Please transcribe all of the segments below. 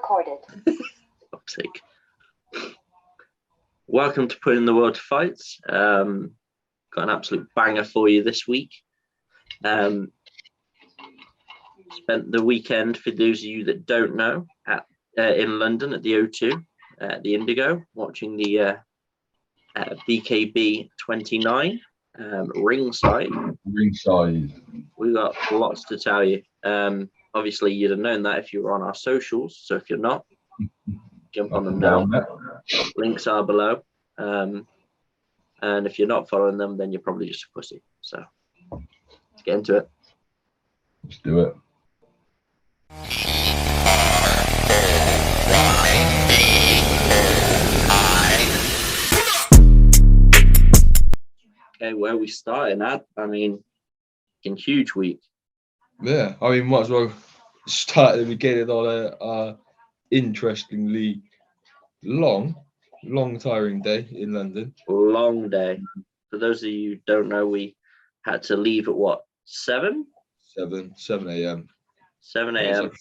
recorded. Fuck's sake. Welcome to Putting the World to Fights. Got an absolute banger for you this week. Spent the weekend, for those of you that don't know, at in London at the O2, the Indigo, watching the BKB29 ringside. We got lots to tell you. Obviously, you'd have known that if you were on our socials. So if you're not, jump on them now. Links are below. And if you're not following them, then you're probably just a pussy. So let's get into it. Let's do it. Okay, where are we starting at? I mean, in huge week. Yeah, I mean, might as well start at the beginning on a interestingly long, tiring day in London. Long day. For those of you who don't know, we had to leave at what, 7 a.m. 7 a.m. Like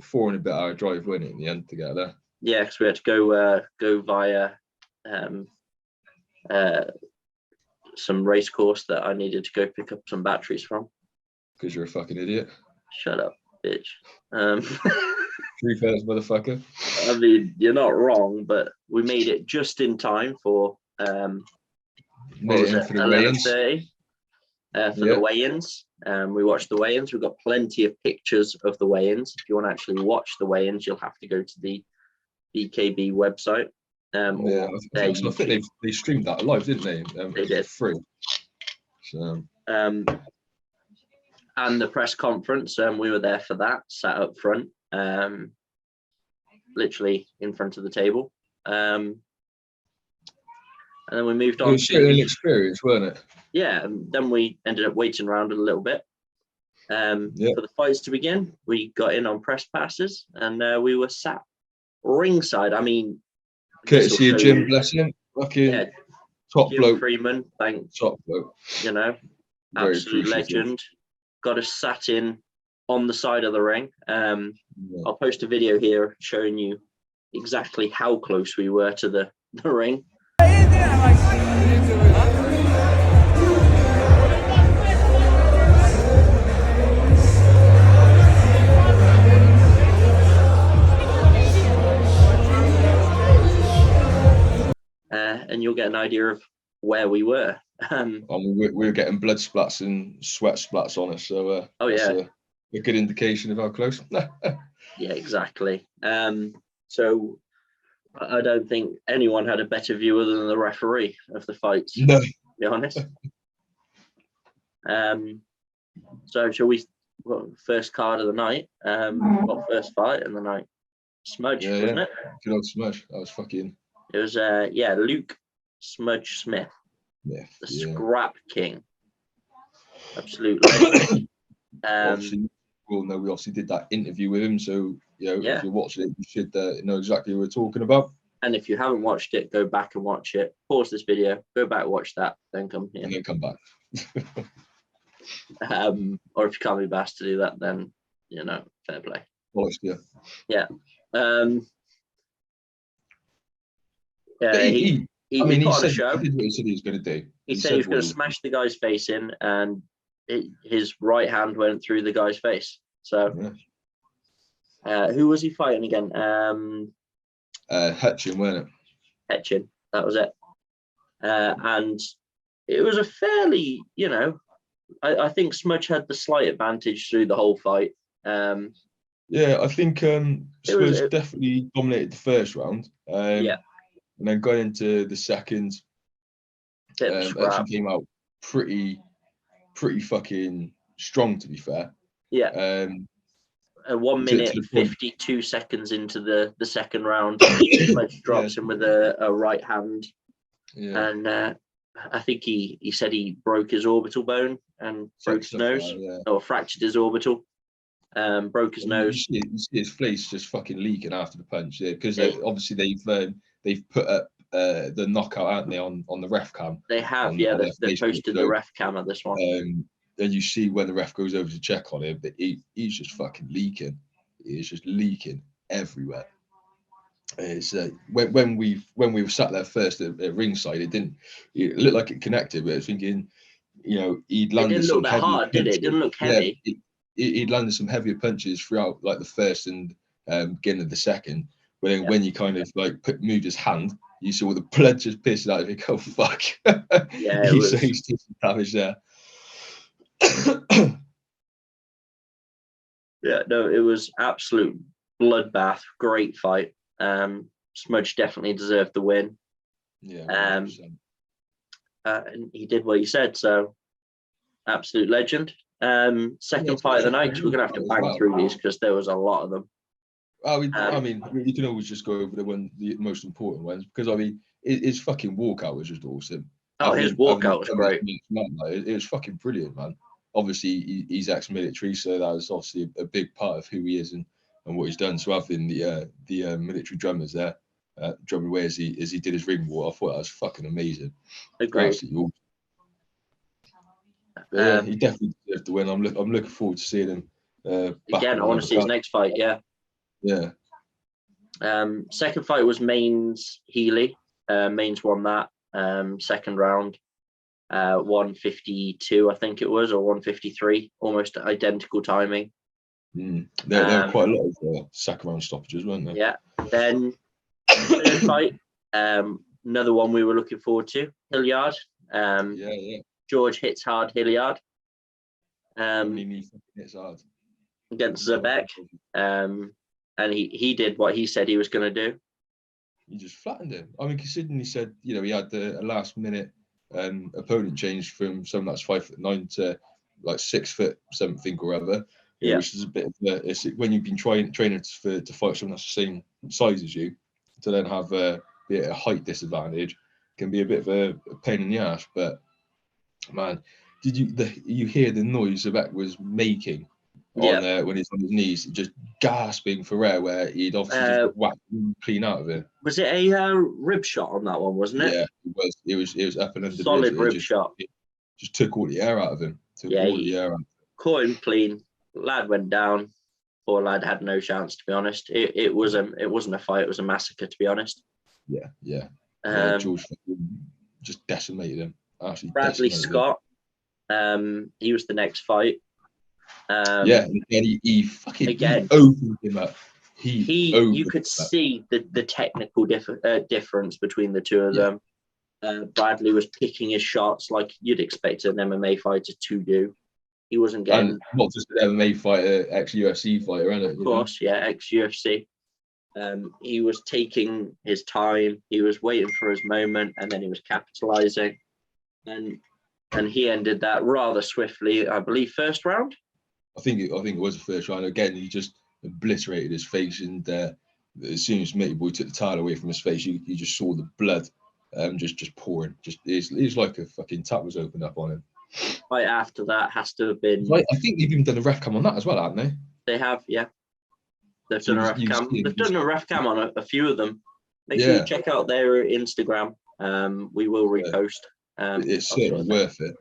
four and a bit hour drive, wasn't it, in the end to get there? Yeah, because we had to go via some race course that I needed to go pick up some batteries from. Because you're a fucking idiot. Shut up, bitch. 3 minutes, motherfucker. I mean, you're not wrong, but we made it just in time for the weigh-ins. 11:30 for the weigh-ins. We watched the weigh-ins. We've got plenty of pictures of the weigh-ins. If you want to actually watch the weigh-ins, you'll have to go to the BKB website. I think they streamed that live, didn't they? They did. Free. So. And the press conference, we were there for that, sat up front, literally in front of the table. And then we moved on. It was an experience, weren't it? Yeah, and then we ended up waiting around a little bit. For the fights to begin, we got in on press passes, and we were sat ringside. I mean, courtesy of Jim, bless him. Fucking top Jim bloke. Freeman, thanks. Top bloke. You know, Very absolute legend. Got us sat in on the side of the ring. I'll post a video here showing you exactly how close we were to the ring. And you'll get an idea of where we were. We were getting blood splats and sweat splats on us, so that's a good indication of how close. Yeah, exactly. So I don't think anyone had a better view other than the referee of the fights. No, to be honest. So shall we? First card of the night. First fight of the night. Smudge, wasn't it? Good old Smudge. That was fucking. It was Luke Smudge Smith. Yeah, the Scrap King. Absolutely. Obviously, we obviously did that interview with him, so if you're watching it, you should know exactly what we're talking about. And if you haven't watched it, go back and watch it. Pause this video, go back, watch that, then come here. And then come back. Or if you can't be asked to do that, then fair play. Yeah. He said put on a show. He did what he said he was going to do. He said he was going to smash the guy's face in, and his right hand went through the guy's face. So, who was he fighting again? Hetchin, wasn't it? Hetchin, that was it. And it was a fairly, I think Smudge had the slight advantage through the whole fight. I think Smudge definitely dominated the first round. And then going into the second, Hetchin came out pretty fucking strong, to be fair. Yeah. 1 minute 52 seconds into the second round, Smudge drops him with a right hand. Yeah. And I think he said he broke his orbital bone and broke his nose, or fractured his orbital. Broke his nose. You see his face just fucking leaking after the punch, because obviously they've put up the knockout, haven't they, on the ref cam? They have, they've posted the ref cam of this one. And you see when the ref goes over to check on him, that he's just fucking leaking. He's just leaking everywhere. It's when we were sat there first at ringside, it looked like it connected, but I was thinking, you know, he'd landed some that heavy hard, did it? It didn't look heavy. Yeah, he'd landed some heavier punches throughout like the first and beginning of the second. But then when you kind of like moved his hand, you saw the blood just pissing out of it. Oh fuck! Yeah, he's taking damage there. Yeah, no, it was absolute bloodbath. Great fight. Smudge definitely deserved the win. Yeah. And he did what he said. So, absolute legend. Second fight of the night. We're gonna have to bang through these because there was a lot of them. I mean, you can always just go over the most important ones because I mean, his fucking walkout was just awesome. Oh, his walkout was great. It was fucking brilliant, man. Obviously, he's ex-military, so that was obviously a big part of who he is and what he's done. So having the military drummers there, drumming away as he did his ring walk, I thought that was fucking amazing. Agreed. Yeah, he definitely deserved the win. I'm looking forward to seeing him. Again, I want to see his next fight. Yeah. Yeah. Second fight was Mainz Healy. Mainz won that second round. 152, I think it was, or 153, almost identical timing. There were quite a lot of second round stoppages, weren't there? Yeah. Then third fight, another one we were looking forward to, Hilliard. George hits hard, Hilliard. Hits hard against Zabek. And he did what he said he was going to do. He just flattened him. I mean, considering he said, you know, he had a last minute opponent change from someone that's 5'9" to like 6 foot something or other. Yeah. Which is a bit of when you've been training to fight someone that's the same size as you, to then have a height disadvantage can be a bit of a pain in the ass. But man, did you hear the noise Zabek was making when he's on his knees, just gasping for air, where he'd obviously just whacked clean out of it? Was it a rib shot on that one, wasn't it? Yeah, it was up and under. Solid rib shot. It just took all the air out of him. Caught him clean. Lad went down. Poor lad had no chance, to be honest. It wasn't a fight. It was a massacre, to be honest. Yeah. George just decimated him. Bradley Scott. He was the next fight. He fucking opened him up. You could see the technical difference between the two of them. Bradley was picking his shots like you'd expect an MMA fighter to do. He wasn't getting... And not just an MMA fighter, ex-UFC fighter, isn't it? Of course, ex-UFC. He was taking his time. He was waiting for his moment, and then he was capitalizing. And he ended that rather swiftly, I believe, first round. I think it was the first round. Again, he just obliterated his face, and as soon as Matey Boy took the towel away from his face, you just saw the blood just pouring. It was like a fucking tap was opened up on him. Right after that has to have been... Right, I think they've even done a ref cam on that as well, haven't they? They have, yeah. They've done a ref cam. They've done a ref cam on a few of them. Make sure you check out their Instagram. We will repost. It's certainly worth it.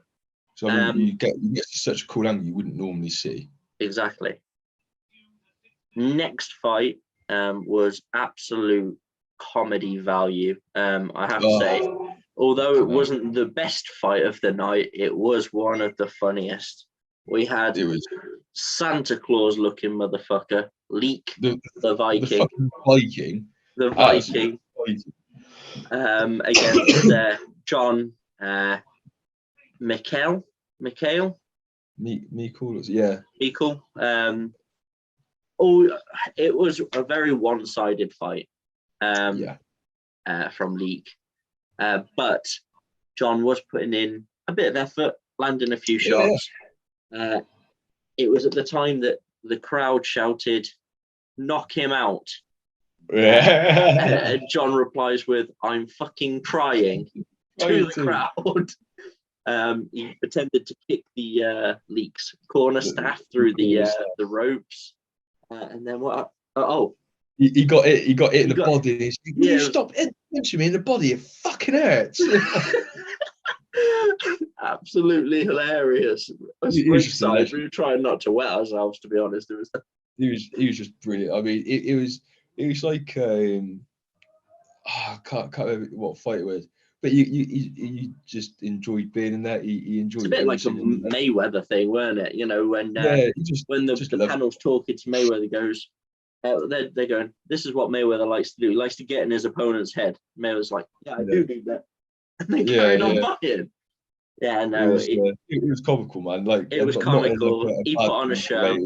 So I mean, you get such a cool angle you wouldn't normally see. Exactly. Next fight was absolute comedy value. I have to say, although it wasn't the best fight of the night, it was one of the funniest. We had Santa Claus looking motherfucker, Leek, the Viking. The Viking. Against John Mikkel. It was a very one-sided fight from Leek. But John was putting in a bit of effort, landing a few shots. It was at the time that the crowd shouted, "Knock him out." And John replies with, "I'm fucking trying," to the crowd. He pretended to kick the Leek's corner staff through the ropes. And then what? He got it in the body. You stop punching me in the body, it fucking hurts. Absolutely hilarious. We were trying not to wet ourselves, to be honest. He was just brilliant. I mean, it was like I can't remember what fight it was, but you just enjoyed being in there. He enjoyed. It's a bit like a Mayweather thing, weren't it? You know, when the panel's talking to Mayweather, goes, they're going, this is what Mayweather likes to do. He likes to get in his opponent's head. Mayweather's like, yeah, I do that, and they carried on fighting. Yeah, no, it was comical, man. Like it was comical. He put on a show.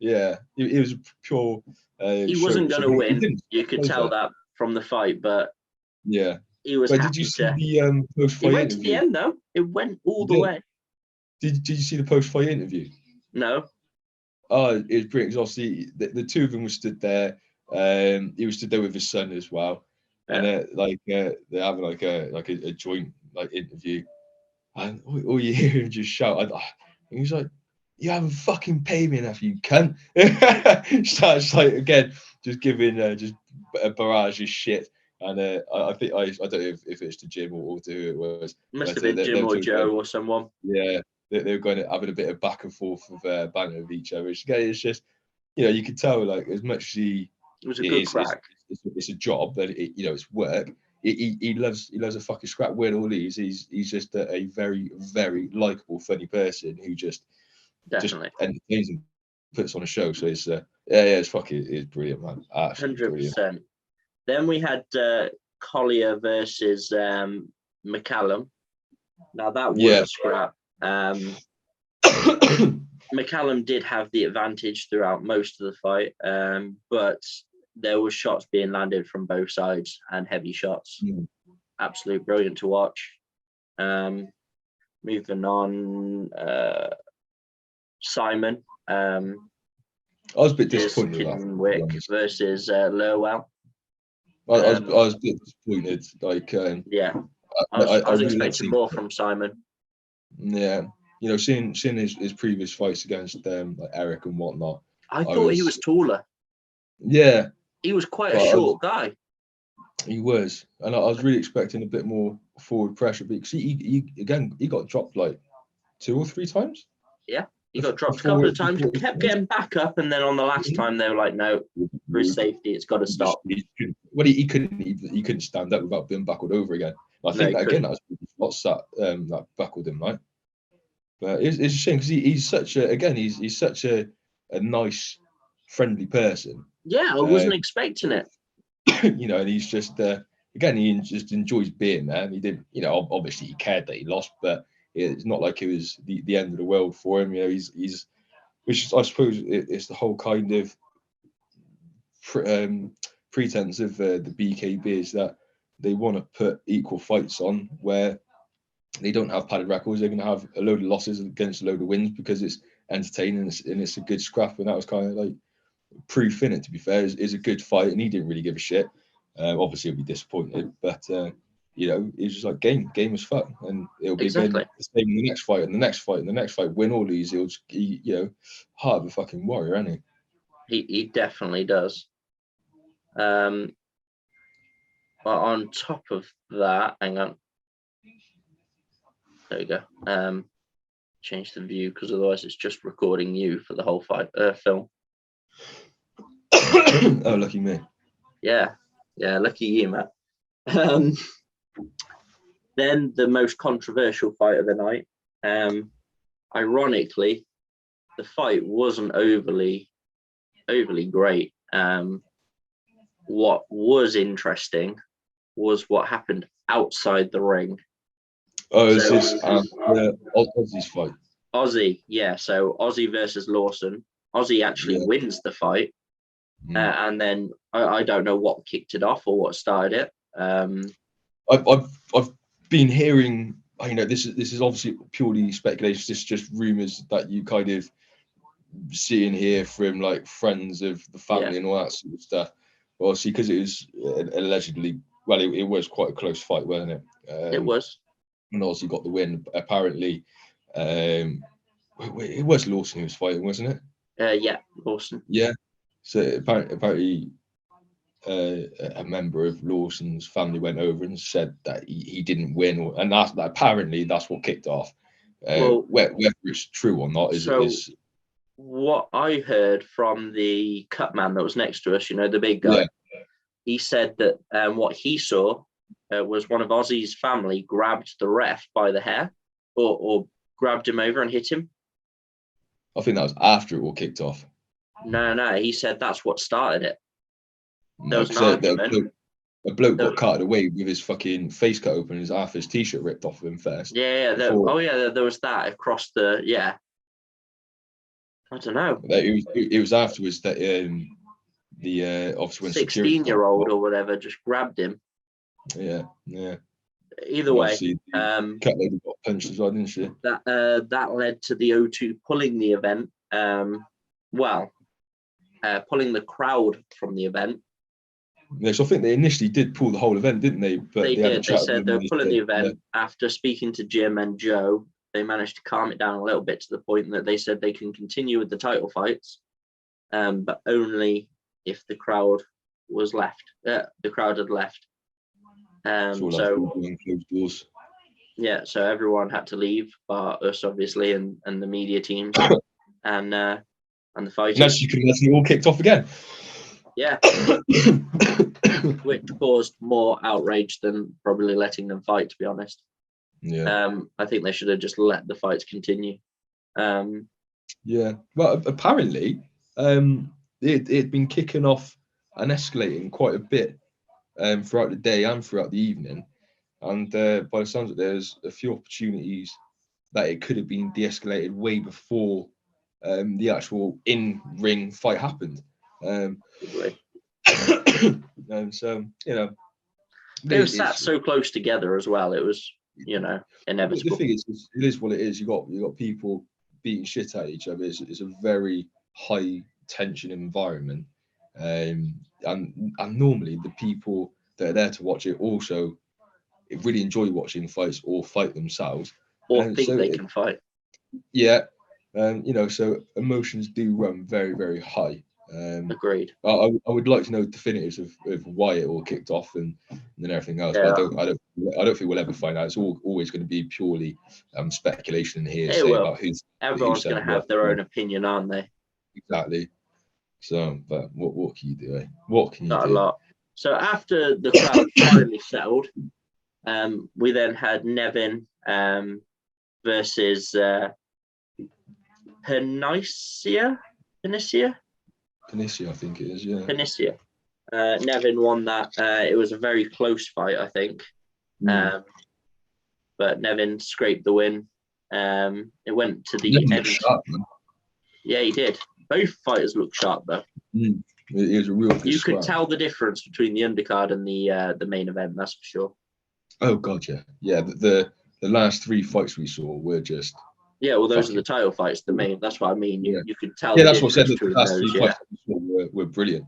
It was pure. He wasn't going to win. You could tell that from the fight, but yeah, he was. But did you see the post-fight interview? It went to the end, though. It went all the way. Did you see the post-fight interview? No. Oh, it was brilliant. Obviously, the two of them were stood there. He was stood there with his son as well, and they're having like a joint interview, and all you hear him just shout. And he was like, "You haven't fucking paid me enough, you cunt!" Starts again, just giving just a barrage of shit. And I think I don't know if it's to Jim or to who it was. Must have been Jim or Joe or someone. Yeah, they were having a bit of back and forth of banter with each other. It's just, you could tell as much as it was a good crack. It's a job, but it's work. He loves a fucking scrap, win or lose. He's just a very, very likable, funny person who just entertains and puts on a show. So it's it's brilliant, man. 100%. Then we had Collier versus McCallum. Now that was a scrap. McCallum did have the advantage throughout most of the fight, but there were shots being landed from both sides and heavy shots. Absolute brilliant to watch. Moving on, Simon. I was a bit disappointed. Kinwick versus Lurwell. I was a bit disappointed. I was expecting more from Simon. Yeah, seeing his previous fights against Eric and whatnot. I thought he was taller. Yeah, he was quite a short guy. He was, and I was really expecting a bit more forward pressure because he got dropped 2 or 3 times. Yeah, he got dropped a couple of times. Kept getting back up, and then on the last time they were like, "No, for his safety, it's got to stop." He couldn't stand up without being buckled over again. I think that was what's that buckled him, right? But it's a shame because he's such a nice, friendly person. Yeah, I wasn't expecting it. And he's just he just enjoys being there. And he did, obviously he cared that he lost, but it's not like it was the end of the world for him. He's which is, I suppose it's the whole kind of pretense of the BKB is that they want to put equal fights on where they don't have padded records. They're going to have a load of losses against a load of wins because it's entertaining and it's a good scrap. And that was kind of proof in it, to be fair. Is a good fight, and he didn't really give a shit. Obviously he'll be disappointed, but it's just game as fuck, and it'll be the same in the next fight and the next fight and the next fight. Win or lose, heart of a fucking warrior, isn't he? He definitely does. But on top of that, hang on. There we go. Change the view because otherwise it's just recording you for the whole film. Oh, lucky me. Yeah, lucky you, Matt. Then the most controversial fight of the night. Ironically, the fight wasn't overly great. What was interesting was what happened outside the ring. Oh, is this Ozzy's fight? Ozzy, yeah. So Ozzy versus Lawson. Ozzy actually wins the fight, and then I don't know what kicked it off or what started it. I've been hearing. This is obviously purely speculation. This is just rumors that you kind of see and hear from friends of the family and all that sort of stuff. Obviously, because it was allegedly, it was quite a close fight, wasn't it? It was. And Ozzy got the win. Apparently, it was Lawson who was fighting, wasn't it? Yeah, Lawson. Yeah. So apparently, a member of Lawson's family went over and said that he didn't win, and apparently that's what kicked off. Whether it's true or not is what I heard from the cut man that was next to us. The big guy. he said that what he saw was one of Ozzy's family grabbed the ref by the hair, or grabbed him over and hit him. I think that was after it all kicked off. No, he said that's what started it. There was an argument. A bloke got carted away with his fucking face cut open and half his t-shirt ripped off of him first. Yeah. There was that across the, yeah. I don't know. It was afterwards that the obviously when 16-year-old or whatever just grabbed him. Yeah. Either way, Cat lady got punched as well, didn't she? That led to the O2 pulling the event. Pulling the crowd from the event. Yeah, so I think they initially did pull the whole event, didn't they? But they did. They said they were pulling the event. After speaking to Jim and Joe, they managed to calm it down a little bit to the point that they said they can continue with the title fights, but only if the crowd was left. The crowd had left. So everyone had to leave, bar us obviously, and the media teams, and the fighters. And as you can imagine, it all kicked off again. Yeah, which caused more outrage than probably letting them fight, to be honest. Yeah. I think they should have just let the fights continue. Yeah. Well, apparently, it'd been kicking off and escalating quite a bit throughout the day and throughout the evening. And by the sounds of it, there's a few opportunities that it could have been de-escalated way before the actual in-ring fight happened. And so, they were sat so close together as well. It was, inevitable. The thing is, it is what it is. You got people beating shit at each other. It's a very high tension environment, and normally the people that are there to watch it also really enjoy watching fights or fight themselves, or think they can fight. Yeah, so emotions do run very, very high. Agreed. I would like to know definitives of why it all kicked off and everything else. Yeah. But I don't think we'll ever find out. It's always going to be purely speculation and hearsay about who's. Everyone's going to have their own opinion, aren't they? Exactly. So, but what can you do? Eh? What can you do? Not a lot. So after the crowd finally settled, we then had Nevin versus Penicia, I think it is, yeah. Penicia. Nevin won that. It was a very close fight, I think. But Nevin scraped the win. It went to the end. Sharp, yeah, he did. Both fighters looked sharp, though. It was a real good You scrap. could tell the difference between the undercard and the main event, that's for sure. Oh, God, yeah. Yeah, the last three fights we saw were just... Yeah, well, those are the title fights. That's what I mean. You could tell. Yeah, that's what I said. The last three fights were brilliant.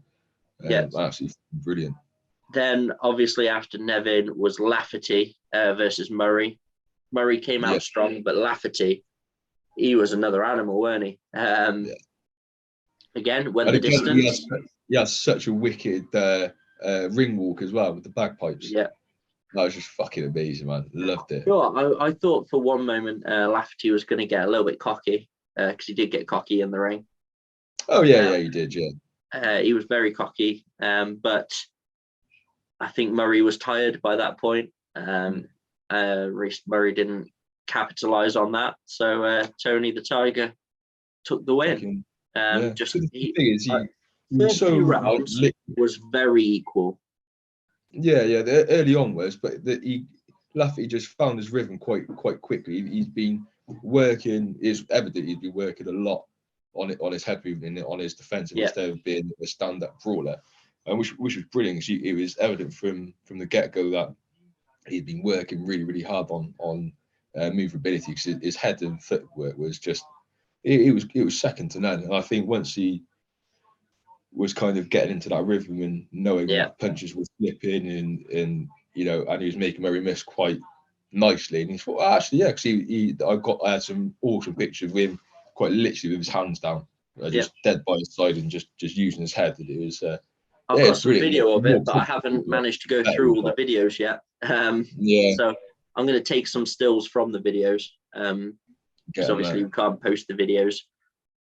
Yeah, absolutely brilliant. Then, obviously, after Nevin was Lafferty versus Murray. Murray came out strong, but Lafferty, he was another animal, weren't he? Again, went the distance. He has such a wicked ring walk as well with the bagpipes. Yeah. That was just fucking amazing, man. Loved it. Sure, I thought for one moment Lafferty was going to get a little bit cocky because he did get cocky in the ring. Oh, yeah, he did, yeah. He was very cocky, but I think Murray was tired by that point. Murray didn't capitalise on that, so Tony the Tiger took the win. The rounds was very equal. Yeah, early on was, but Lafferty just found his rhythm quite quickly. He's been working. It's evident he's been working a lot on his head movement, on his defence, instead of being a stand-up brawler, and which was brilliant. It was evident from the get-go that he'd been working really, really hard on movability, because his head and footwork was just it was second to none. And I think once he was kind of getting into that rhythm and knowing that punches were slipping and he was making Murray miss quite nicely. And he thought, actually, yeah, because I had some awesome pictures of him quite literally with his hands down, just dead by his side and just using his head. And it was. I've got some video of it, but I haven't managed to go through all the videos yet. So I'm going to take some stills from the videos, because obviously we can't post the videos.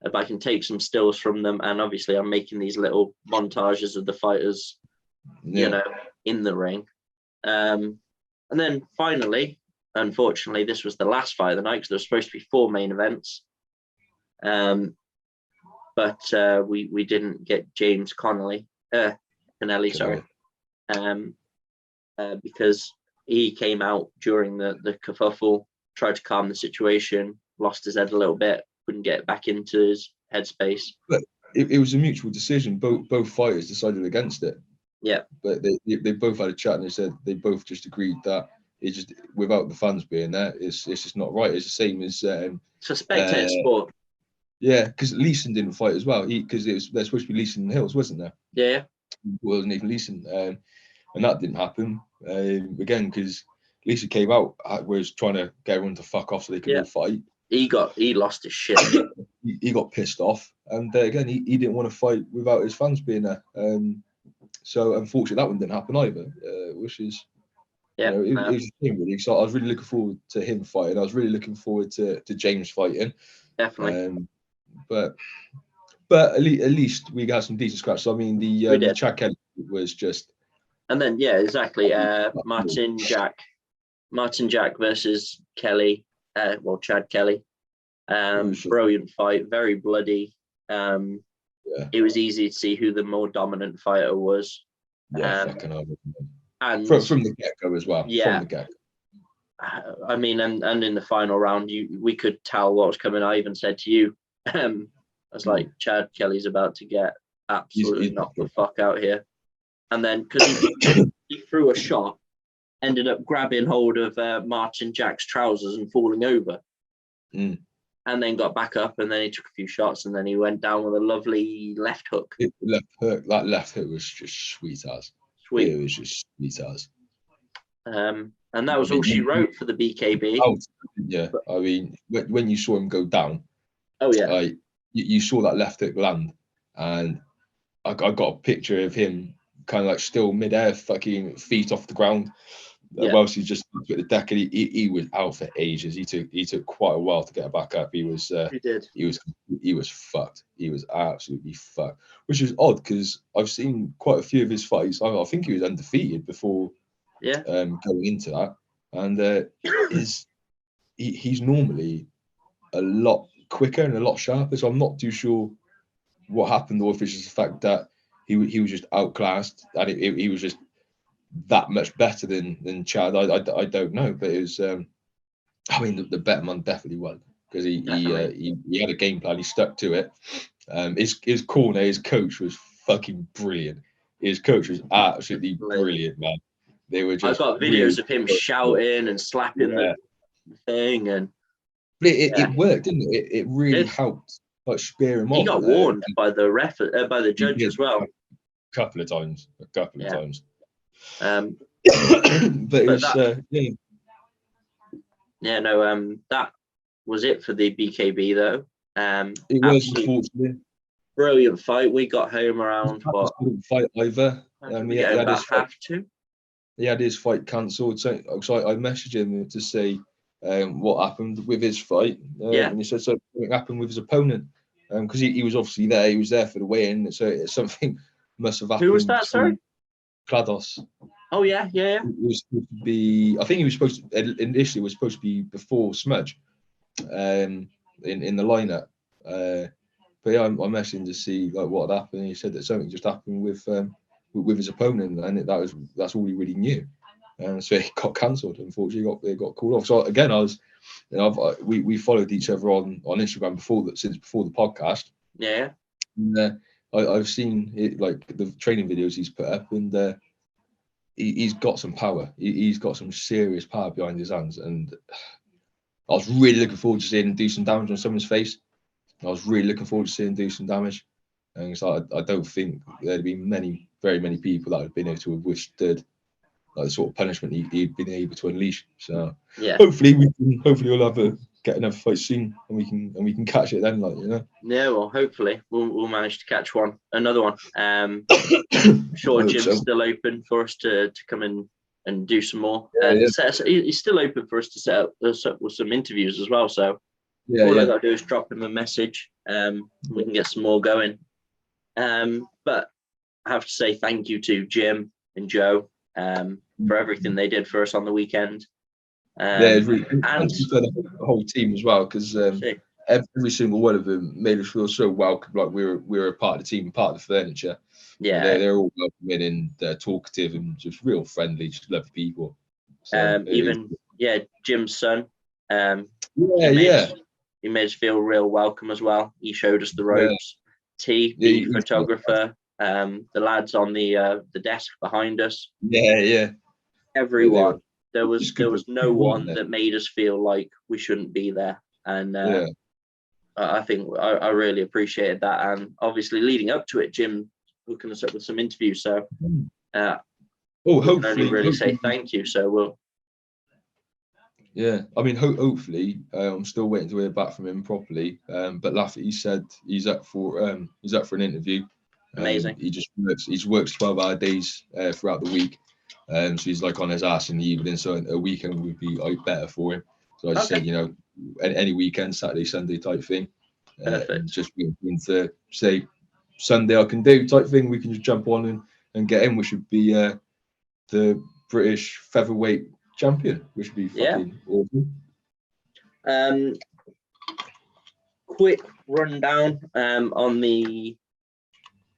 But I can take some stills from them, and obviously I'm making these little montages of the fighters you know, in the ring. And then finally, unfortunately, this was the last fight of the night because there was supposed to be 4 main events. But we didn't get James Connelly, sorry, because he came out during the kerfuffle, tried to calm the situation, lost his head a little bit, couldn't get back into his headspace. But it was a mutual decision. Both fighters decided against it. Yeah. But they both had a chat and they said they both just agreed that it just, without the fans being there, it's just not right. It's the same as it's a spectator sport. Yeah, because Leeson didn't fight as well. Because they're supposed to be Leeson and Hills, wasn't there? Yeah. It wasn't even Leeson, and that didn't happen again because Leeson came out, was trying to get everyone to fuck off so they could all fight. He lost his shit. he got pissed off, and again he didn't want to fight without his fans being there. So unfortunately that one didn't happen either, which is it was a shame really. So I was really looking forward to him fighting. I was really looking forward to James fighting. Definitely. But at least we got some decent scratches. I mean, the Chad Kelly was just. And then exactly. Martin Jack versus Kelly. Chad Kelly. Brilliant fight, very bloody. It was easy to see who the more dominant fighter was. And from the get-go as well. Yeah. From the get-go. I mean, and in the final round, we could tell what was coming. I even said to you, I was like, Chad Kelly's about to get absolutely knocked the fuck out here. And then, because he threw a shot, ended up grabbing hold of Martin Jack's trousers and falling over. And then got back up, and then he took a few shots, and then he went down with a lovely left hook. That left hook was just sweet as. Sweet. It was just sweet as. And that was all she wrote for the BKB. Yeah, I mean, when you saw him go down, you saw that left hook land, and I got a picture of him kind of like still midair, fucking feet off the ground. Whilst he just at the deck, and he was out for ages. He took quite a while to get back up. He was fucked. He was absolutely fucked, which is odd because I've seen quite a few of his fights. I think he was undefeated before going into that, and he's normally a lot quicker and a lot sharper. So I'm not too sure what happened, or if it's just the fact that he was just outclassed and he was just that much better than Chad. I don't know, but it was. I mean, the better man definitely won because he had a game plan. He stuck to it. His corner, his coach was fucking brilliant. His coach was absolutely brilliant, man. They were just. I've got videos of him shouting and slapping the thing, and but it worked, didn't it? It really helped, like spear him on. He got warned by the by the judge as well. A couple of times. But that was it for the BKB though. It was unfortunately brilliant fight. We got home around what? Fight either. He had his fight cancelled. So I messaged him to say what happened with his fight. And he said something happened with his opponent because he was obviously there. He was there for the weigh-in. So something must have happened. Who was that? Sorry. Klados. Oh yeah. It was supposed to be. I think he was supposed to initially was supposed to be before Smudge, in the lineup. But I messaged him to see like what had happened. He said that something just happened with his opponent, and that's all he really knew. And so it got cancelled. Unfortunately, it got called off. So again, we followed each other on Instagram since before the podcast. Yeah. And, I've seen it, like the training videos he's put up, and he's got some power. He's got some serious power behind his hands, and I was really looking forward to seeing him do some damage on someone's face. I was really looking forward to seeing him do some damage, and so I don't think there'd be very many people that have been able to have withstood like the sort of punishment he'd been able to unleash. So hopefully we'll get another fight soon, and we can catch it then, like, you know. Yeah, well, hopefully we'll manage to catch another one. Sure, Jim's still open for us to come in and do some more. He's still open for us to set up with some interviews as well. So all I got to do is drop him a message. We can get some more going. But have to say thank you to Jim and Joe for everything they did for us on the weekend. And for the whole team as well, because every single one of them made us feel so welcome, like we were a part of the team, part of the furniture. Yeah, they're all welcoming and they're talkative and just real friendly, just lovely people. So Jim's son. He made us feel real welcome as well. He showed us the ropes. T, the photographer, the lads on the desk behind us. Everyone. There was no one that made us feel like we shouldn't be there, and I think I really appreciated that. And obviously, leading up to it, Jim hooking us up with some interviews. So, hopefully, really say thank you. So we'll. Yeah, I mean, hopefully, I'm still waiting to hear back from him properly. But Laffy said he's up for an interview. Amazing. He works 12-hour days throughout the week. So he's like on his ass in the evening. So a weekend would be better for him. So I just said, any weekend, Saturday, Sunday type thing. Just waiting to say Sunday I can do type thing. We can just jump on and get in, which would be the British featherweight champion, which would be fucking awesome. Quick rundown on the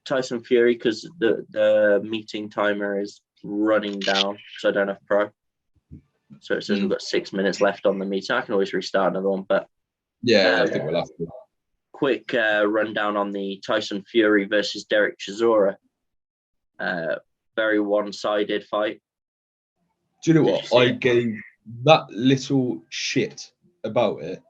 Tyson Fury, because the meeting timer is running down, so I don't have pro. So it says we've got 6 minutes left on the meeting. I can always restart another one, but I think we'll have to. Quick rundown on the Tyson Fury versus Derek Chisora. Very one-sided fight. Do you know what? I gave that little shit about it.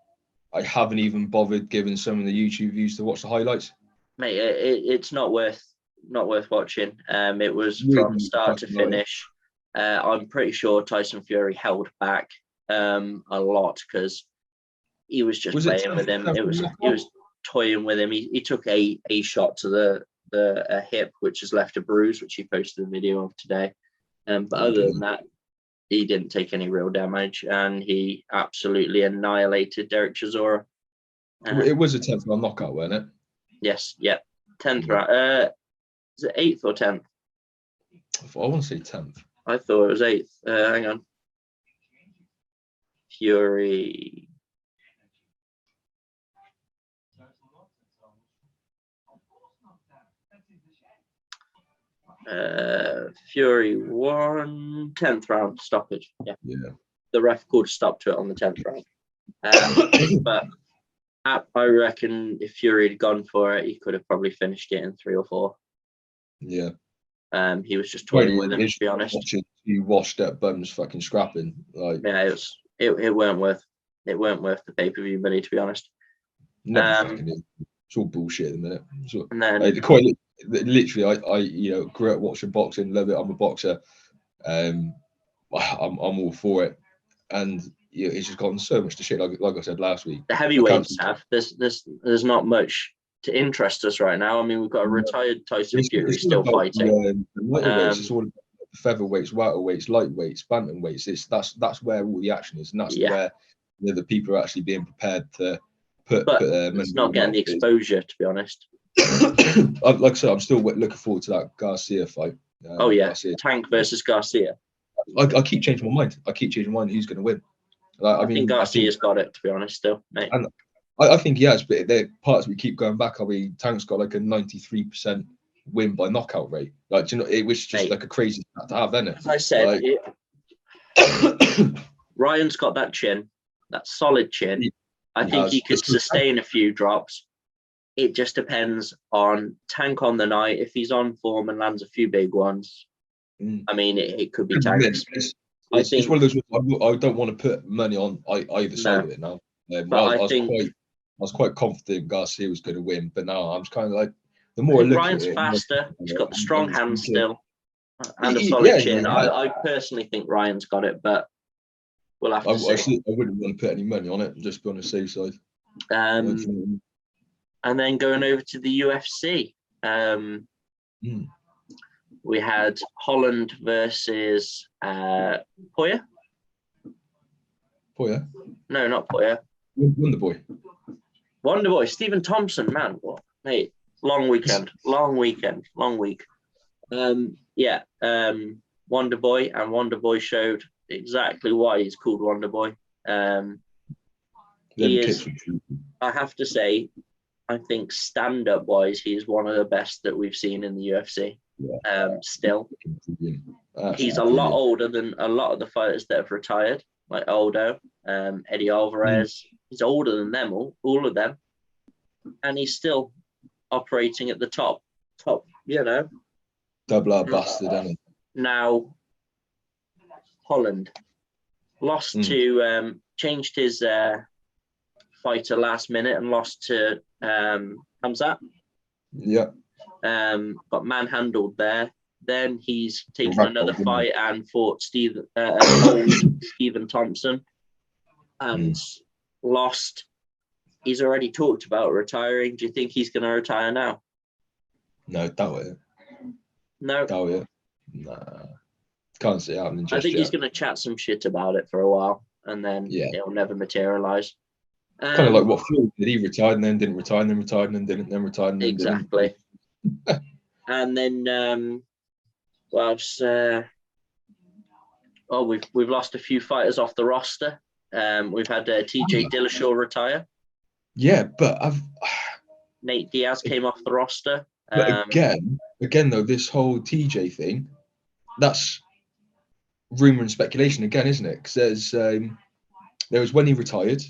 I haven't even bothered giving some of the YouTube views to watch the highlights. Mate, it's not worth watching. It was from start to finish. I'm pretty sure Tyson Fury held back a lot because he was just playing with him. He was toying with him. He took a shot to the hip, which has left a bruise, which he posted a video of today. But other than that, he didn't take any real damage, and he absolutely annihilated Derek Chisora. It was a 10th round knockout, wasn't it? Yes, 10th round. Is it 8th or 10th? I want to say 10th. I thought it was 8th. Hang on. Fury. Fury won 10th round stoppage. Yeah. The ref called stop to it on the 10th round. But I reckon if Fury had gone for it, he could have probably finished it in 3 or 4. Yeah. He was just toying with him, to be honest. You washed up bums fucking scrapping. It weren't worth the pay-per-view money, to be honest. It's all bullshit at the minute. And then literally, I grew up watching boxing, love it. I'm a boxer. I'm all for it, and it's just gotten so much to shit. Like I said last week, the heavyweights there's not much to interest us right now. I mean, we've got a retired Tyson Fury still fighting. It's all about the featherweights, welterweights, lightweights, bantamweights. That's where all the action is, and that's where the people are actually being prepared to put it's not getting the exposure, to be honest. Like I said, I'm still looking forward to that Garcia fight. Garcia. Tank versus Garcia. I keep changing my mind. Who's going to win. I think Garcia's got it, to be honest, still, mate. And I think he has, but the parts we keep going back. Tank's got like a 93% win by knockout rate. Like, do you know, it was just like a crazy stat to have, isn't it? As I said, Ryan's got that chin, that solid chin. I think he could sustain a few drops. It just depends on Tank on the night. If he's on form and lands a few big ones, I mean, it could be Tank. It's one of those. I don't want to put money on either side of it now. I was quite confident Garcia was going to win, but now I'm just kind of like, the more I look Ryan's at it, faster. He's got the strong hands still, and a solid chin. I personally think Ryan's got it, but we'll have to see. I wouldn't want to put any money on it. Just be on the safe side. And then going over to the UFC, we had Holland versus Poirier. Poirier? No, not Poirier. Wonderboy. Stephen Thompson, man. What, mate? Long weekend. Long week. Yeah, Wonder Boy, and Wonder Boy showed exactly why he's called Wonder Boy. He is, I have to say, I think stand-up wise, he's one of the best that we've seen in the UFC. Yeah. Still, he's a lot older than a lot of the fighters that have retired, like Aldo, Eddie Alvarez. He's older than them, all of them, and he's still operating at the top, you know. Double R bastard, isn't he? Now, Holland lost to, changed his fighter last minute and lost to Hamzat. Yeah. Got manhandled there. Then he's taken another fight and fought Stephen Thompson and lost. He's already talked about retiring. Do you think he's going to retire now? No, doubt it. No. Doubt it. Nah. Can't see it happening just I think yet. he's going to chat some shit about it for a while and then it'll never materialise. Kind of like what Floyd did. He retired and then didn't retire, and then retired and then didn't, then retired and then exactly. Didn't. And then what else? We've lost a few fighters off the roster. We've had TJ Dillashaw retire. Yeah, but Nate Diaz came off the roster. But again though, this whole TJ thing, that's rumor and speculation again, isn't it? Because there was when he retired.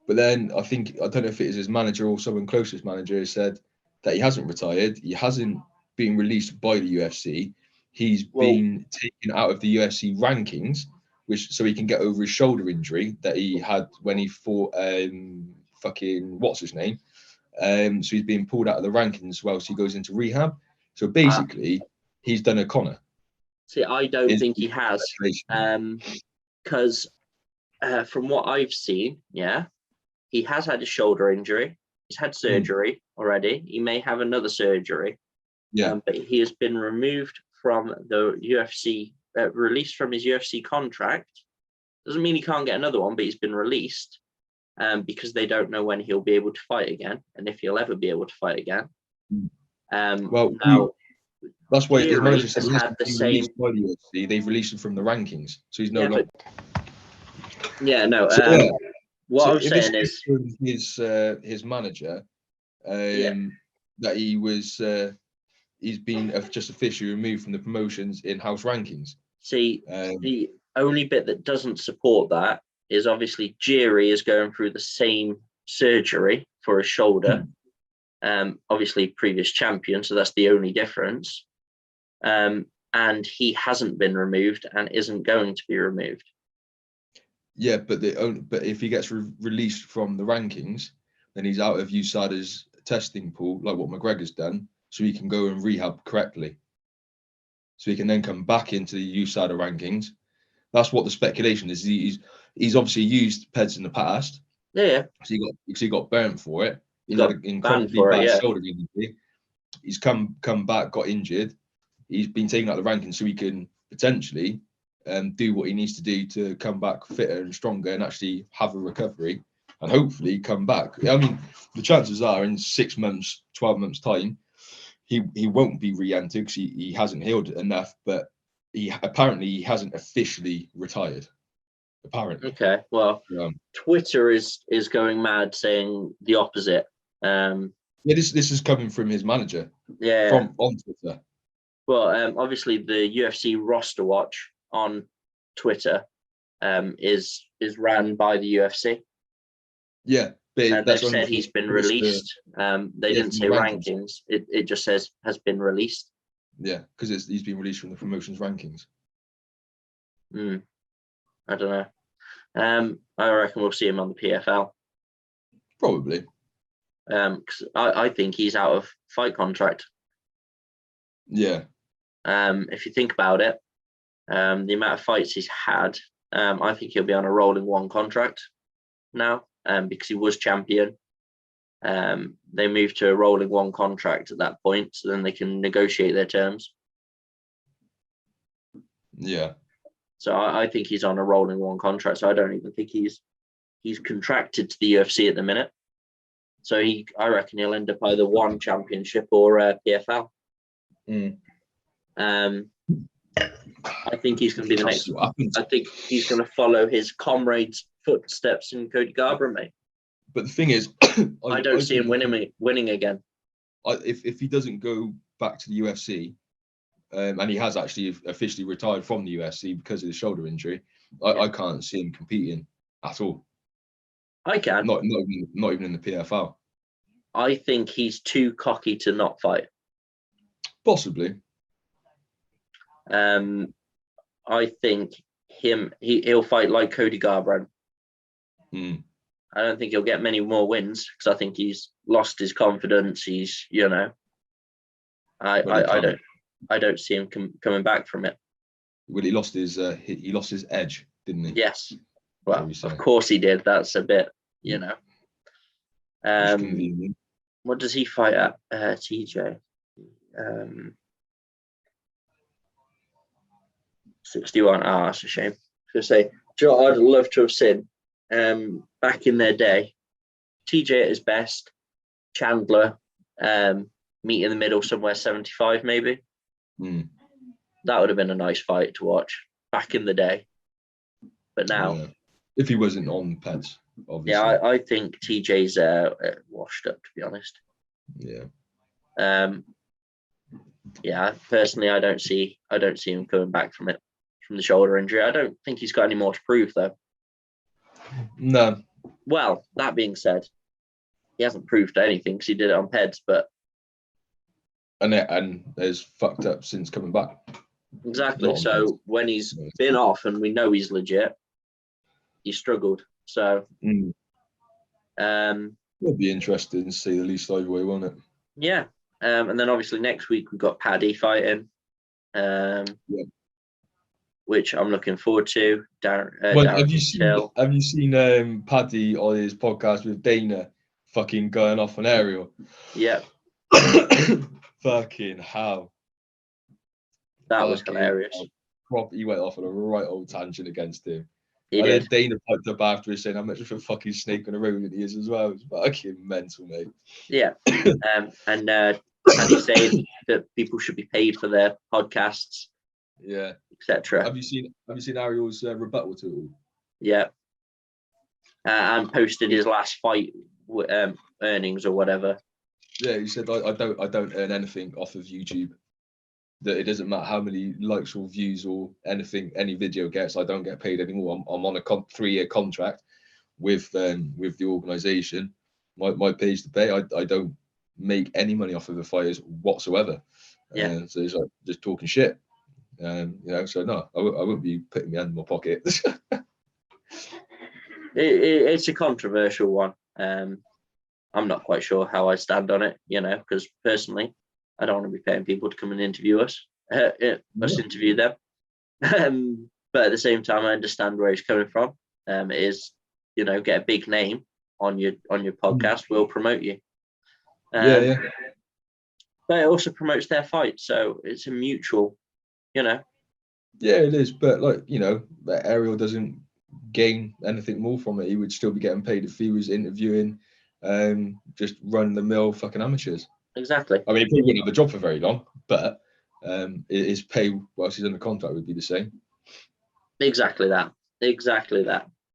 But then I don't know if it is his manager or someone close to his manager, said that he hasn't retired. He hasn't been released by the UFC. He's been taken out of the UFC rankings, so he can get over his shoulder injury that he had when he fought fucking what's his name. So he's being pulled out of the rankings whilst he goes into rehab. So basically, he's done a Conor. See, I don't think he has, because from what I've seen, he has had a shoulder injury. He's had surgery already. He may have another surgery. Yeah. But he has been removed from the UFC, released from his UFC contract. Doesn't mean he can't get another one, but he's been released because they don't know when he'll be able to fight again and if he'll ever be able to fight again. Now, that's why his manager said had the same. By the UFC, they've released him from the rankings, so he's no longer. What I'm saying is his manager that he's been just officially removed from the promotion's in-house rankings. See, the only bit that doesn't support that is obviously Jiri is going through the same surgery for his shoulder. Obviously previous champion, so that's the only difference. And he hasn't been removed and isn't going to be removed. Yeah, but if he gets released from the rankings, then he's out of USADA's testing pool, like what McGregor's done, so he can go and rehab correctly. So he can then come back into the USADA rankings. That's what the speculation is. He's obviously used PEDs in the past. Yeah. So he got burnt for it. He had an incredibly bad shoulder injury. He's come back, got injured. He's been taken out of the rankings so he can potentially do what he needs to do to come back fitter and stronger and actually have a recovery and hopefully come back. I mean, the chances are in 6 months, 12 months time, he won't be re-entered because he hasn't healed enough, but he hasn't officially retired. Apparently. Okay, well, Twitter is going mad saying the opposite. This is coming from his manager. Yeah. On Twitter. Well, obviously the UFC roster watch on Twitter is ran by the UFC. Yeah, but they've said he's been released. They didn't say rankings. It just says has been released. Yeah, because he's been released from the promotion's rankings. I don't know. I reckon we'll see him on the PFL. Probably. Because I think he's out of fight contract. Yeah. If you think about it, the amount of fights he's had, I think he'll be on a rolling one contract now, because he was champion. They moved to a rolling one contract at that point, so then they can negotiate their terms. Yeah. So I think he's on a rolling one contract. So I don't even think he's contracted to the UFC at the minute. So I reckon he'll end up either one championship or PFL. I think he's going to be the next. I think he's going to follow his comrade's footsteps in Cody Garbrandt, mate. But the thing is, I don't see him winning again. If he doesn't go back to the UFC, and he has actually officially retired from the UFC because of the shoulder injury, I can't see him competing at all. I can. Not even in the PFL. I think he's too cocky to not fight. Possibly. I think he'll fight like Cody Garbrandt. I don't think he'll get many more wins because I think he's lost his confidence. He's, I don't see him coming back from it. Well, he lost his edge, didn't he? Yes. Well, of course he did. That's a bit, What does he fight at? TJ. 61. Ah, that's a shame. To say, I'd love to have seen back in their day, TJ at his best, Chandler, meet in the middle somewhere 75 maybe. That would have been a nice fight to watch back in the day. But now, if he wasn't on Pets, obviously. Yeah, I think TJ's washed up, to be honest. Yeah. Personally, I don't see him coming back from the shoulder injury. I don't think he's got any more to prove, though. No. Well, that being said, he hasn't proved anything because he did it on Peds, but and has fucked up since coming back. Exactly. So when he's been off and we know he's legit, he struggled. So it'll be interesting to see the least either way, won't it? Yeah. And then obviously next week we've got Paddy fighting, which I'm looking forward to. Have you seen Paddy on his podcast with Dana fucking going off on Ariel? Yeah. Fucking hell. That was hilarious. He went off on a right old tangent against him. He did. Dana piped up after saying how much of a fucking snake on a rodent he is as well. It's fucking mental, mate. Yeah. And Paddy saying that people should be paid for their podcasts. Yeah. Etc. Have you seen Ariel's rebuttal to it all? Yeah. And posted his last fight earnings or whatever. Yeah, he said I don't earn anything off of YouTube. That it doesn't matter how many likes or views or anything any video gets, I don't get paid anymore. I'm on a 3-year contract with the organisation. My pay's to pay. I don't make any money off of the fighters whatsoever. Yeah. So he's like just talking shit. So no, I wouldn't be putting my hand in my pocket. It's a controversial one. I'm not quite sure how I stand on it, because personally, I don't want to be paying people to come and interview us, interview them. But at the same time, I understand where he's coming from. It is, get a big name on your podcast, we'll promote you. Yeah. But it also promotes their fight, so it's a mutual, Yeah, it is, but Ariel doesn't gain anything more from it. He would still be getting paid if he was interviewing just run-of-the-mill fucking amateurs. Exactly. I mean, he wouldn't have a job for very long, but his pay whilst he's under contract would be the same. Exactly that.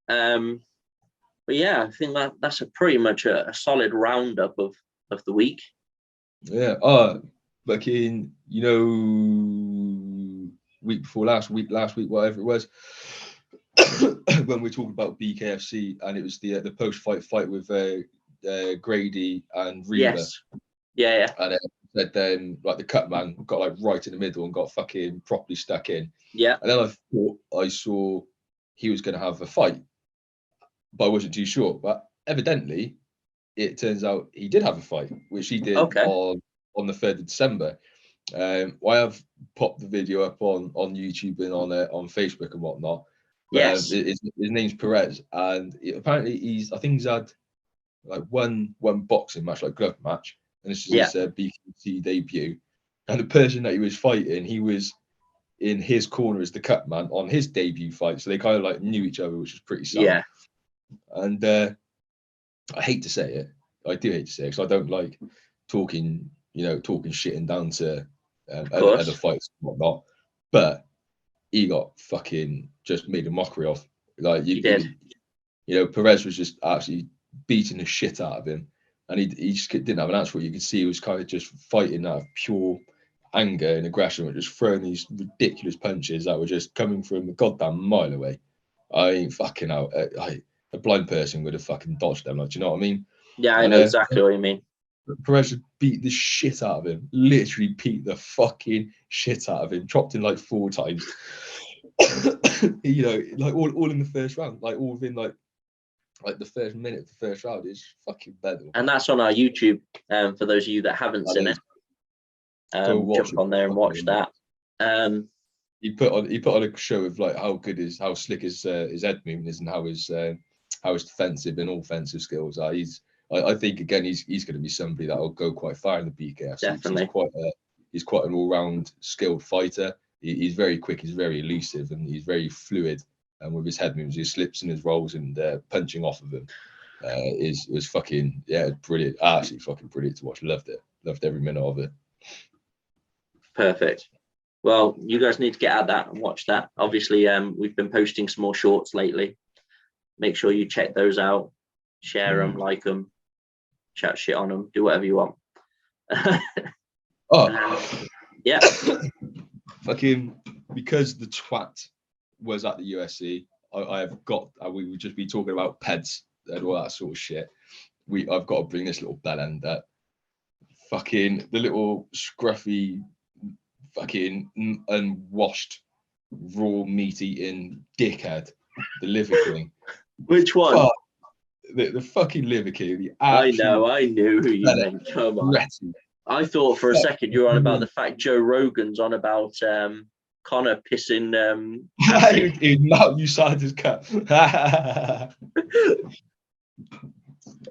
But yeah, I think that's pretty much a solid roundup of the week. Yeah. Like in week before last week, whatever it was, when we talked about BKFC and it was the post-fight with Grady and Reba. Yes. Yeah. And then like the cut man got like right in the middle and got fucking properly stuck in. Yeah. And then I saw he was going to have a fight, but I wasn't too sure. But evidently, it turns out he did have a fight, which he did on the 3rd of December. I have popped the video up on YouTube and on Facebook and whatnot. Yes. His name's Perez, and apparently he's had like one boxing match, like glove match, and this is his BKFC debut. And the person that he was fighting, he was in his corner as the cut man on his debut fight, so they kind of like knew each other, which was pretty sad. Yeah. And I hate to say it, I do hate to say it, because I don't like talking shit and down to other fights and whatnot. But he got fucking just made a mockery of. Like he did. Perez was just actually beating the shit out of him, and he just didn't have an answer for it. You could see he was kind of just fighting out of pure anger and aggression, just throwing these ridiculous punches that were just coming from a goddamn mile away. I ain't fucking out. A blind person would have fucking dodged them. Like, do you know what I mean? Yeah, I know exactly what you mean. Perez just beat the shit out of him. Literally beat the fucking shit out of him. Chopped him like 4 times. Like all in the first round. Like all within like the first minute of the first round is fucking better. And that's on our YouTube. For those of you that haven't seen it, jump on there and watch that. He put on a show of like how slick his head movement is and how his defensive and offensive skills are. I think again he's going to be somebody that will go quite far in the BKFC. Definitely. He's quite an all-round skilled fighter. He's very quick. He's very elusive and he's very fluid. And with his head moves, his slips and his rolls and punching off of him was fucking brilliant. Absolutely fucking brilliant to watch. Loved it. Loved every minute of it. Perfect. Well, you guys need to get at that and watch that. Obviously, we've been posting some more shorts lately. Make sure you check those out. Share them, like them, chat shit on them, do whatever you want. Yeah. Fucking because the twat was at the USC, we would just be talking about peds and all that sort of shit. I've got to bring this little bell end up. Fucking the little scruffy, fucking unwashed, raw meat eating dickhead, the Liver King. Which one? Fuck, the fucking Liver King. I knew who you meant. Come on. I thought for a second you were on about the fact Joe Rogan's on about Connor pissing. You signed his cut.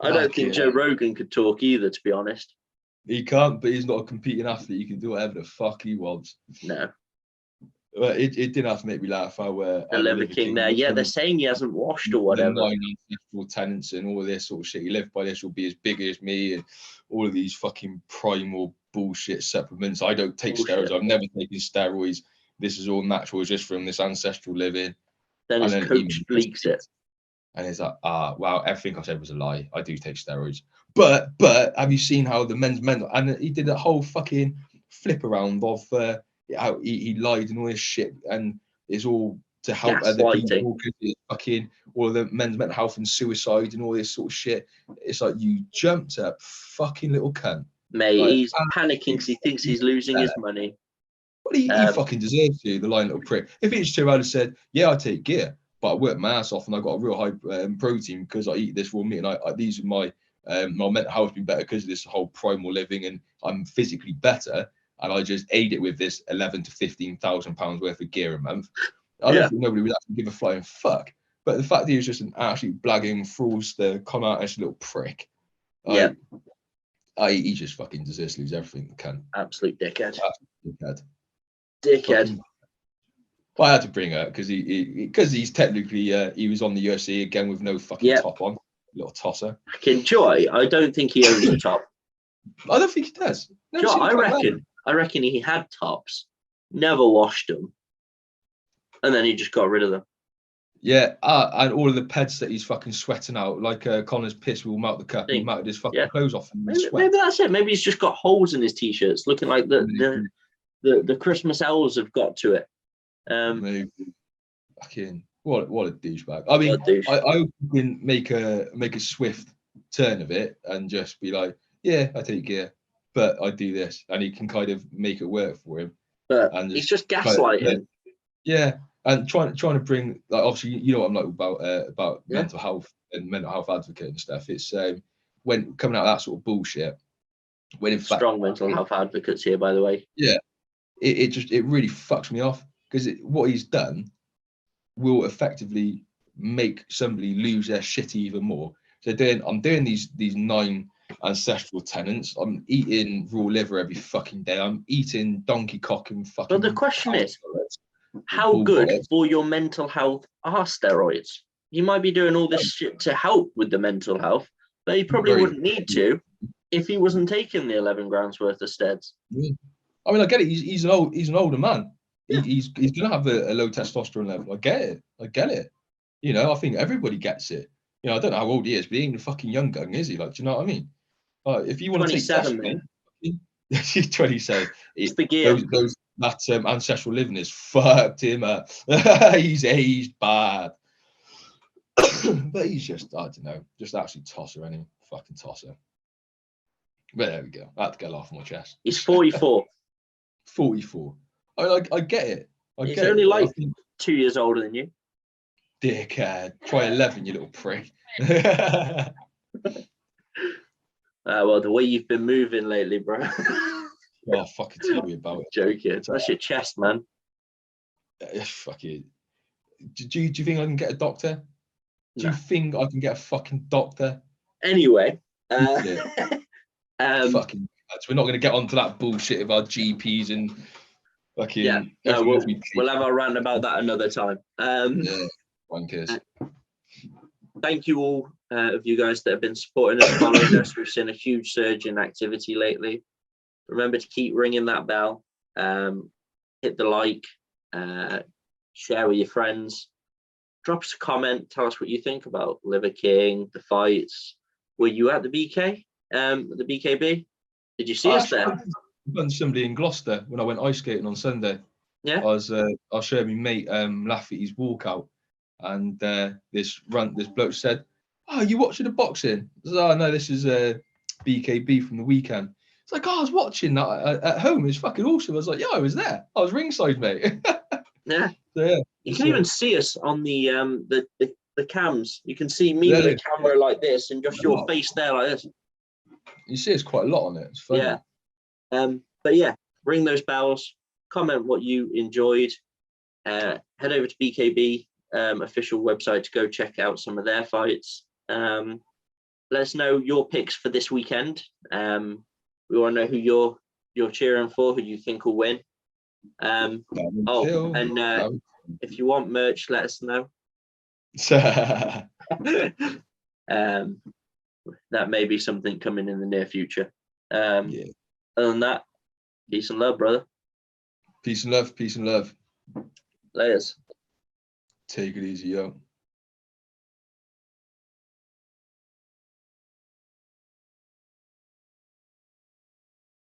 I don't think Joe Rogan could talk either, to be honest. He can't, but he's not a competing athlete. He can do whatever the fuck he wants. No. But it did have to make me laugh how the Liver King there. Yeah, they're saying he hasn't washed or whatever. The 9 ancestral tenants and all of this sort of shit. He lived by this, will be as big as me, and all of these fucking primal bullshit supplements. I don't take steroids. I've never taken steroids. This is all natural, it's just from this ancestral living. Then his coach leaks it. And it's like, wow, everything I said was a lie. I do take steroids. But have you seen how the men's mental, and he did a whole fucking flip around of how he lied and all this shit, and it's all to help other people, fucking all of the men's mental health and suicide and all this sort of shit. It's like, you jumped up, fucking little cunt. Mate, like, he's panicking because he thinks he's losing his money. But he fucking deserves to, the lying little prick. If it's true, I'd have said, yeah, I take gear, but I work my ass off and I got a real high protein because I eat this raw meat, and these are my mental health has been better because of this whole primal living, and I'm physically better, and I just aid it with this 11 to 15,000 pounds worth of gear a month. I don't think nobody would actually give a flying fuck. But the fact that he was just an absolute blagging fraudster, con artist, little prick. He just fucking deserves to lose everything. Absolute dickhead. Dickhead. Well, I had to bring her because he's technically he was on the UFC again with no fucking top on, little tosser. Joy, I don't think he owns a top. I don't think he does. Joy, I reckon he had tops, never washed them, and then he just got rid of them. Yeah, and all of the peds that he's fucking sweating out, like Connor's piss will melt the cup. He melted his fucking clothes off. And maybe that's it. Maybe he's just got holes in his t-shirts, looking like the Christmas elves have got to it. Maybe. Fucking what a douchebag. I mean, I hope he can make a swift turn of it and just be like, yeah, I take gear, but I do this, and he can kind of make it work for him. But he's just gaslighting. Yeah. And trying to bring, like, obviously, you know what I'm like about mental health and mental health advocate and stuff. It's when coming out of that sort of bullshit. When in fact, strong mental health advocates here, by the way. Yeah, it really fucks me off because what he's done will effectively make somebody lose their shit even more. So I'm doing these 9 ancestral tenants. I'm eating raw liver every fucking day. I'm eating donkey cock and fucking. But the question is, how good for your mental health are steroids? You might be doing all this shit to help with the mental health, but he probably wouldn't need to if he wasn't taking the 11 grams worth of steads. I mean, I get it. He's an older man. Yeah. He's gonna have a low testosterone level. I get it. You know, I think everybody gets it. You know, I don't know how old he is, but he ain't a fucking young gun, is he? Like, do you know what I mean? If you want to take 27, he's 27. It's the gear. That ancestral living has fucked him up. He's aged bad. But he's just, I don't know, just actually tosser, any fucking tosser. But there we go. I had to get it off my chest. He's 44. 44. I get it. He's only like 2 years older than you. Dickhead. Try 11, you little prick. Well, the way you've been moving lately, bro. Oh, fucking tell me about it. Joking. That's your chest, man. Fuck it. Do you think I can get a doctor? Do you think I can get a fucking doctor? Anyway, fucking, we're not going to get onto that bullshit of our GPs and fucking. Yeah, no, we'll have our rant about that another time. Yeah, wankers. Thank you all of you guys that have been supporting us, following us. We've seen a huge surge in activity lately. Remember to keep ringing that bell. Hit the like. Share with your friends. Drop us a comment. Tell us what you think about Liver King, the fights. Were you at the BK? The BKB? Did you see us there? I met somebody in Gloucester when I went ice skating on Sunday. Yeah. I was showing my mate Laffy's walkout, and this bloke said, "Oh, you watching the boxing?" I said, "Oh no, this is BKB from the weekend." It's like, "Oh, I was watching that at home. It's fucking awesome." I was like, "Yeah, I was there. I was ringside, mate." Yeah. So, yeah. You can even see us on the cams. You can see me with a camera like this and just your face there like this. You see us quite a lot on it. It's funny. Yeah. But yeah, ring those bells. Comment what you enjoyed. Head over to BKB official website to go check out some of their fights. Let us know your picks for this weekend. We want to know who you're cheering for, who you think will win. If you want merch, let us know. That may be something coming in the near future. Other than that, peace and love, brother. Peace and love. Layers. Take it easy, yo.